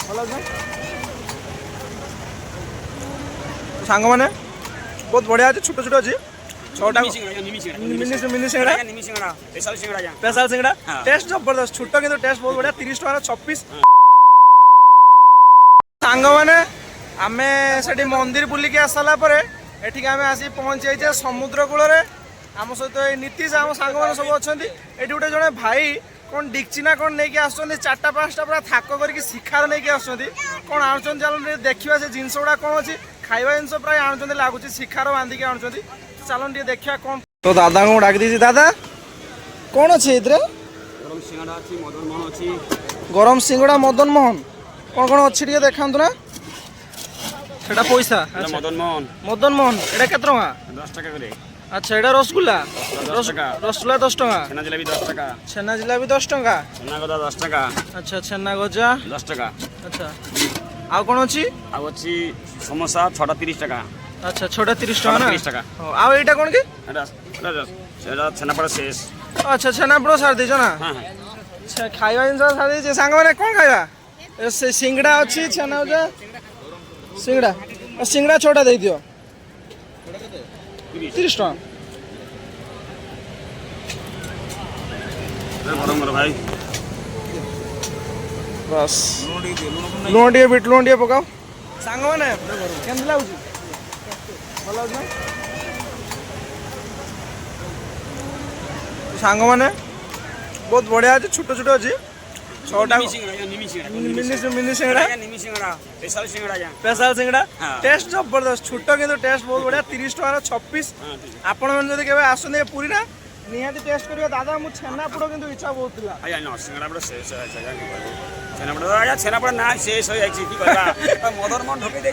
ଭଲ ଅଛ ସାଙ୍ଗ ମାନେ ବହୁତ ବଢିଆ ଅଛି ଛୋଟ ଛୋଟ ଅଛି ଛଅଟା ମିନି ସିଙ୍ଗଡ଼ା ସ୍ପେଶାଲ ସିଙ୍ଗଡ଼ା ଟେଷ୍ଟ ଜବରଦସ୍ତ ଛୋଟ କିନ୍ତୁ ଟେଷ୍ଟ ବହୁତ ବଢିଆ 30 ଟଙ୍କାର 6 ପିସ୍ ସାଙ୍ଗମାନେ ଆମେ ସେଠି ମନ୍ଦିର ବୁଲିକି ଆସିଲା ପରେ ଏଠିକି ଆମେ ଆସି ପହଞ୍ଚି ଯାଇଛେ ସମୁଦ୍ର କୂଳରେ ଆମ ସହିତ ଏଇ ନୀତିଶ ଆମ ସାଙ୍ଗମାନେ ସବୁ ଅଛନ୍ତି ଏଠି ଗୋଟେ ଜଣେ ଭାଇ କ'ଣ ଡିକ୍ଚି ନା କ'ଣ ନେଇକି ଆସୁଛନ୍ତି 4ଟା 5ଟା ପୁରା ଥାକ କରିକି ଶିଖାର ନେଇକି ଆସୁଛନ୍ତି କ'ଣ ଆଣୁଛନ୍ତି ଚାଲନ୍ତୁ ଟିକେ ଦେଖିବା ସେ ଜିନିଷ ଗୁଡ଼ା କ'ଣ ଅଛି ଖାଇବା ଜିନିଷ ପ୍ରାୟ ଆଣୁଛନ୍ତି ଲାଗୁଛି ଶିଖାର ବାନ୍ଧିକି ଆଣୁଛନ୍ତି ଚାଲନ୍ତୁ ଟିକେ ଦେଖିବା କ'ଣ ତ ଦାଦାଙ୍କୁ ମୁଁ ଡାକି ଦେଇଛି ଦାଦା କ'ଣ ଅଛି ଏଥିରେ ଗରମ ସିଙ୍ଗଡ଼ା ମଦନ ମୋହନ କ'ଣ କ'ଣ ଅଛି ଟିକେ ଦେଖାନ୍ତୁ ନା সেটা পয়সা মদন মোহন এটা কত টাকা 10 টাকা করে আচ্ছা এটা রসগোল্লা রসগোল্লা 10 টাকা ছানা জিলাপি 10 টাকা ছানা জিলাপি 10 টাকা ছানা গজা 10 টাকা আচ্ছা ছানা গজা 10 টাকা আচ্ছা আর কোন আছে আর হচ্ছে সমোসা 6টা 30 টাকা আচ্ছা 6টা 30 টাকা না 30 টাকা আর এটা কোন কি এটা ছানাপড়া শেষ আচ্ছা ছানাপড়া সার দিছ না হ্যাঁ হ্যাঁ আচ্ছা খাইবা জিনিস সার দিছ সাঙ্গ মানে কোন খাইবা সে সিংড়া আছে ছানা গজা সিংড়া সিংড়া 6টা দেই দিও 30 টাকা গরম গরম ভাই बस लुण टे बिट लुण टे पकाओ सांग मैंने केमती लगुच भल अच्छे सांग मैंने बहुत बढ़िया अच्छे छोट छोट अच्छी 6टा मिनी सिंगड़ा स्पेशल सिंगड़ा टेस्ट जबरदस्त छोट किंतु टेस्ट बहुत बढ़िया 30 टंकार 6 पीस आपण मैंने जब केबे आसने पूरी ना निहाती टेस्ट करियो दादा मु छेनापोड़ किंतु इच्छा बहुत थिला आया न सिंगड़ा शेष छेनापोड़ छेनापोड़ ना शेष हो जाए की करबा मदन मन ढोके दे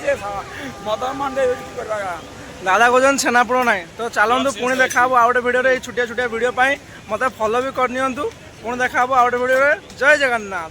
मदन मन दे की करबा दादा कोजन छेनापोड़ ना तो चलतु पुणी देखा आउ गोटे भिडियो छुटिया छुटिया भिडियो मत फॉलो भी करनी पुणी देखा आउ गोटे भिडियो जय जगन्नाथ।